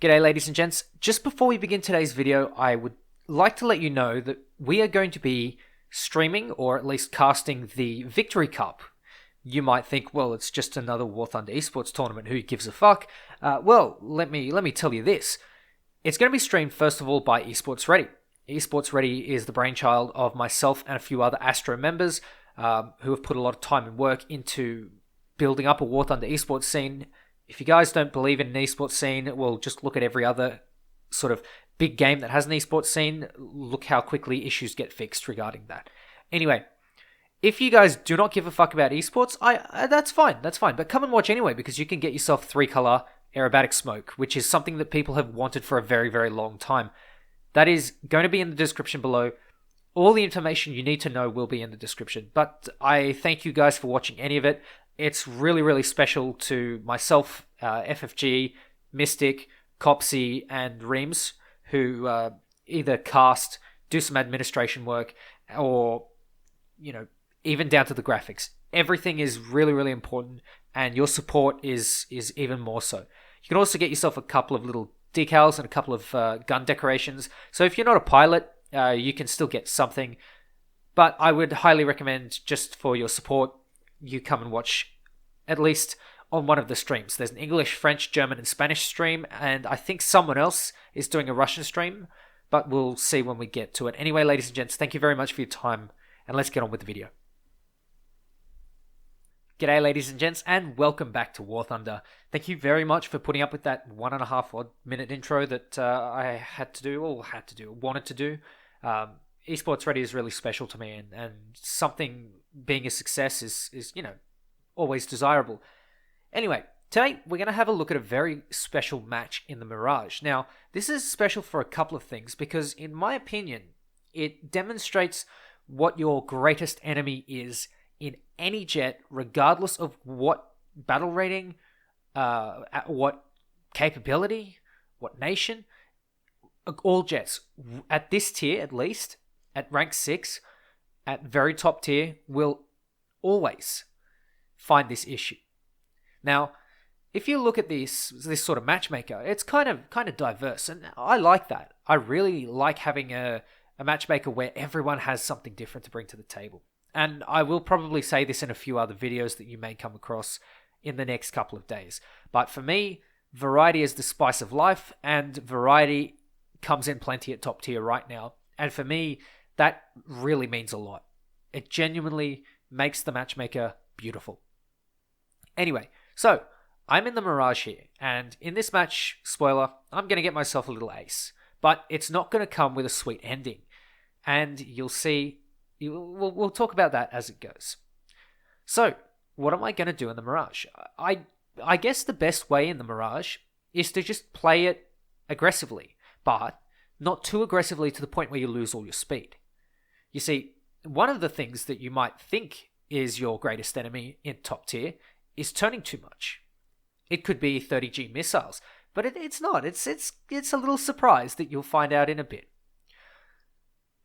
G'day ladies and gents. Just before we begin today's video, I would like to let you know that we are going to be streaming, or at least casting, the Victory Cup. You might think, well, it's just another War Thunder esports tournament, who gives a fuck? Well, let me tell you this. It's going to be streamed first of all by Esports Ready. Esports Ready is the brainchild of myself and a few other Astro members who have put a lot of time and work into building up a War Thunder esports scene. If you guys don't believe in an esports scene, well, just look at every other sort of big game that has an esports scene. Look how quickly issues get fixed regarding that. Anyway, if you guys do not give a fuck about esports, that's fine. But come and watch anyway, because you can get yourself 3-color aerobatic smoke, which is something that people have wanted for a very, very long time. That is going to be in the description below. All the information you need to know will be in the description. But I thank you guys for watching any of it. It's really, really special to myself, FFG, Mystic, Copsy, and Reams, who either cast, do some administration work, or, even down to the graphics. Everything is really, really important, and your support is even more so. You can also get yourself a couple of little decals and a couple of gun decorations. So if you're not a pilot, you can still get something. But I would highly recommend, just for your support, you come and watch at least on one of the streams. There's an English, French, German, and Spanish stream, and I think someone else is doing a Russian stream, but we'll see when we get to it. Anyway, ladies and gents, thank you very much for your time, and let's get on with the video. G'day ladies and gents, and welcome back to War Thunder. Thank you very much for putting up with that 1.5 odd minute intro that I wanted to do. Esports Ready is really special to me, and something being a success is always desirable. Anyway, today we're going to have a look at a very special match in the Mirage. Now, this is special for a couple of things, because in my opinion, it demonstrates what your greatest enemy is in any jet, regardless of what battle rating, what capability, what nation. All jets, at this tier at least, at rank 6, at very top tier, will always find this issue. Now, if you look at this sort of matchmaker, it's kind of diverse, and I like that. I really like having a matchmaker where everyone has something different to bring to the table. And I will probably say this in a few other videos that you may come across in the next couple of days. But for me, variety is the spice of life, and variety comes in plenty at top tier right now. And for me, that really means a lot. It genuinely makes the matchmaker beautiful. Anyway, so I'm in the Mirage here, and in this match, spoiler, I'm going to get myself a little ace. But it's not going to come with a sweet ending. And you'll see, we'll talk about that as it goes. So, what am I going to do in the Mirage? I guess the best way in the Mirage is to just play it aggressively, but not too aggressively to the point where you lose all your speed. You see, one of the things that you might think is your greatest enemy in top tier is turning too much. It could be 30G missiles, but it's not. It's a little surprise that you'll find out in a bit.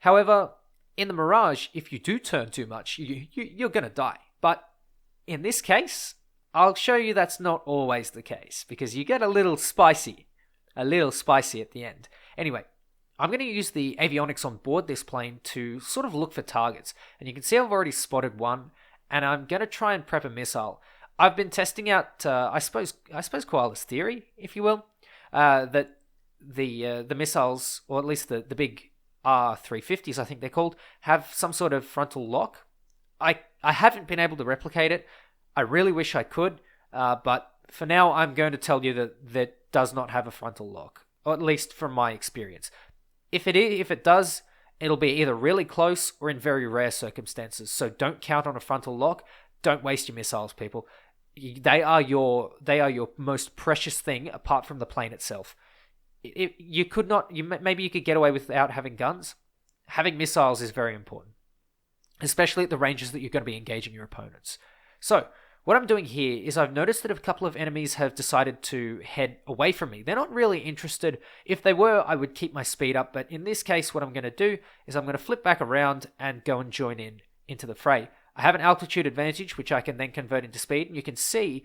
However, in the Mirage, if you do turn too much, you're going to die. But in this case, I'll show you that's not always the case, because you get a little spicy at the end. Anyway, I'm going to use the avionics on board this plane to sort of look for targets. And you can see I've already spotted one, and I'm going to try and prep a missile. I've been testing out, I suppose Koala's theory, if you will, that the missiles, or at least the big R350s, I think they're called, have some sort of frontal lock. I haven't been able to replicate it. I really wish I could, but for now, I'm going to tell you that does not have a frontal lock, or at least from my experience. If it does, it'll be either really close or in very rare circumstances. So don't count on a frontal lock. Don't waste your missiles, people. They are your most precious thing apart from the plane itself. Maybe you could get away without having guns. Having missiles is very important, especially at the ranges that you're going to be engaging your opponents. So what I'm doing here is I've noticed that a couple of enemies have decided to head away from me. They're not really interested. If they were, I would keep my speed up. But in this case, what I'm going to do is I'm going to flip back around and go and join into the fray. I have an altitude advantage, which I can then convert into speed. And you can see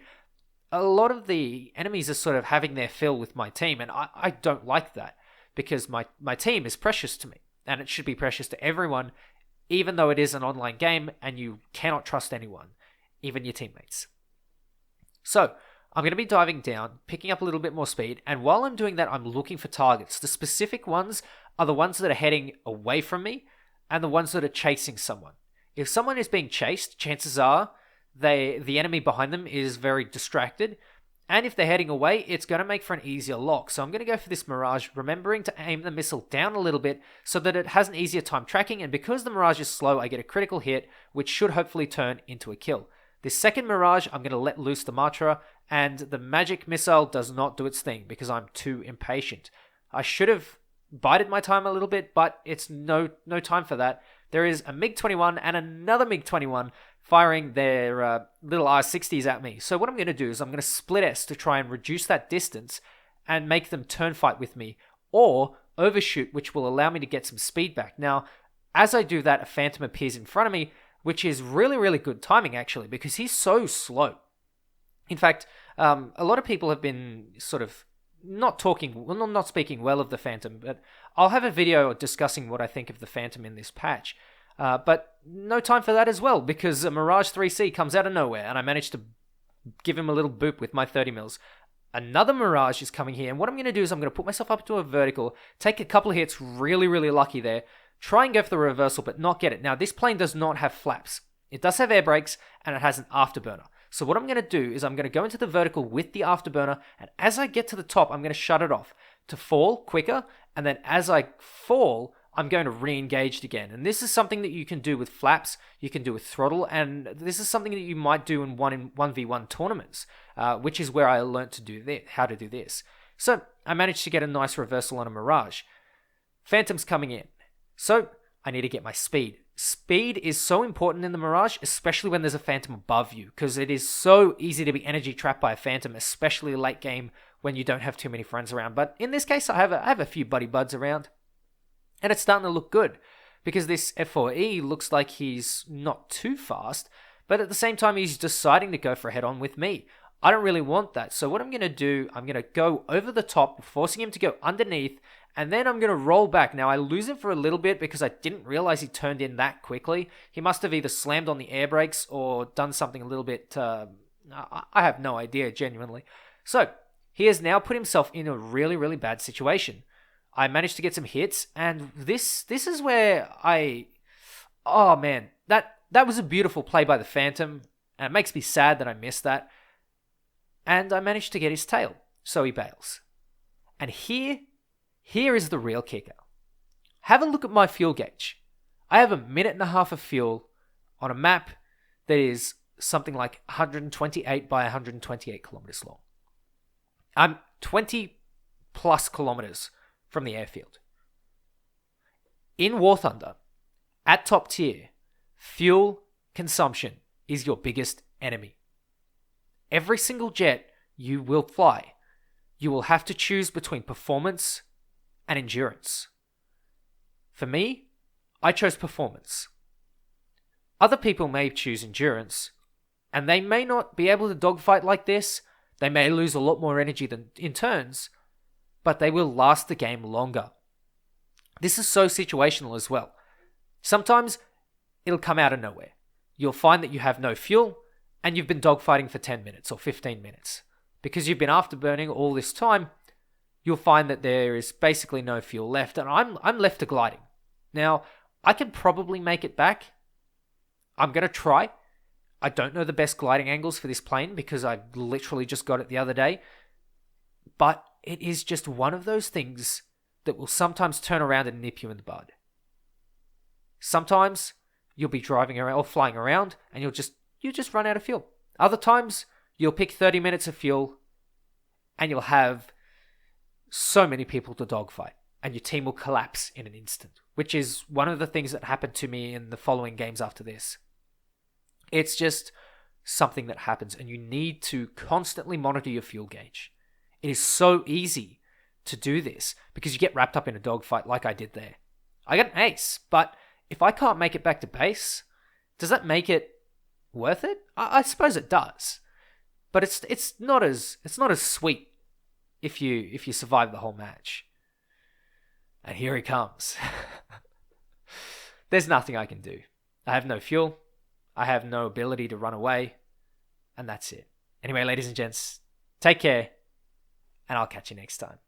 a lot of the enemies are sort of having their fill with my team, and I don't like that because my team is precious to me, and it should be precious to everyone, even though it is an online game and you cannot trust anyone, even your teammates. So, I'm going to be diving down, picking up a little bit more speed, and while I'm doing that, I'm looking for targets. The specific ones are the ones that are heading away from me and the ones that are chasing someone. If someone is being chased, chances are the enemy behind them is very distracted, and if they're heading away, it's going to make for an easier lock. So I'm going to go for this Mirage, remembering to aim the missile down a little bit so that it has an easier time tracking, and because the Mirage is slow, I get a critical hit, which should hopefully turn into a kill. This second Mirage, I'm going to let loose the Matra, and the magic missile does not do its thing because I'm too impatient. I should have bided my time a little bit, but it's no time for that. There is a MiG-21 and another MiG-21 firing their little R-60s at me. So what I'm going to do is I'm going to split S to try and reduce that distance and make them turn fight with me, or overshoot, which will allow me to get some speed back. Now, as I do that, a Phantom appears in front of me, which is really, really good timing, actually, because he's so slow. In fact, a lot of people have been sort of not speaking well of the Phantom, but I'll have a video discussing what I think of the Phantom in this patch. But no time for that as well, because a Mirage 3C comes out of nowhere, and I managed to give him a little boop with my 30 mils. Another Mirage is coming here, and what I'm going to do is I'm going to put myself up to a vertical, take a couple of hits, really, really lucky there, try and go for the reversal, but not get it. Now, this plane does not have flaps. It does have air brakes, and it has an afterburner. So what I'm going to do is I'm going to go into the vertical with the afterburner, and as I get to the top, I'm going to shut it off to fall quicker, and then as I fall, I'm going to re-engage it again. And this is something that you can do with flaps, you can do with throttle, and this is something that you might do in 1v1 tournaments, which is where I learned to do this, how to do this. So I managed to get a nice reversal on a Mirage. Phantom's coming in. So I need to get my speed. Speed is so important in the Mirage, especially when there's a Phantom above you, because it is so easy to be energy trapped by a Phantom, especially late game when you don't have too many friends around. But in this case, I have a few buddy buds around, and it's starting to look good, because this F4E looks like he's not too fast, but at the same time, he's deciding to go for a head-on with me. I don't really want that, so what I'm going to do, I'm going to go over the top, forcing him to go underneath, and then I'm going to roll back. Now, I lose it for a little bit because I didn't realize he turned in that quickly. He must have either slammed on the air brakes or done something a little bit... I have no idea, genuinely. So, he has now put himself in a really, really bad situation. I managed to get some hits, and this is where oh man, that was a beautiful play by the Phantom, and it makes me sad that I missed that. And I managed to get his tail, so he bails. And here is the real kicker. Have a look at my fuel gauge. I have 1.5 minutes of fuel on a map that is something like 128 by 128 kilometers long. I'm 20 plus kilometers from the airfield. In War Thunder, at top tier, fuel consumption is your biggest enemy. Every single jet you will fly, you will have to choose between performance and endurance. For me, I chose performance. Other people may choose endurance, and they may not be able to dogfight like this. They may lose a lot more energy than in turns, but they will last the game longer. This is so situational as well. Sometimes it'll come out of nowhere. You'll find that you have no fuel, and you've been dogfighting for 10 minutes or 15 minutes. Because you've been afterburning all this time, you'll find that there is basically no fuel left, and I'm left to gliding. Now, I can probably make it back. I'm going to try. I don't know the best gliding angles for this plane because I literally just got it the other day. But it is just one of those things that will sometimes turn around and nip you in the bud. Sometimes you'll be driving around or flying around and you'll just run out of fuel. Other times you'll pick 30 minutes of fuel and you'll have so many people to dogfight and your team will collapse in an instant, which is one of the things that happened to me in the following games after this. It's just something that happens, and you need to constantly monitor your fuel gauge. It is so easy to do this because you get wrapped up in a dogfight like I did there. I got an ace, but if I can't make it back to base, does that make it worth it? I suppose it does. but it's not as sweet if you survive the whole match. And here he comes. There's nothing I can do. I have no fuel. I have no ability to run away. And that's it. Anyway, ladies and gents, take care. And I'll catch you next time.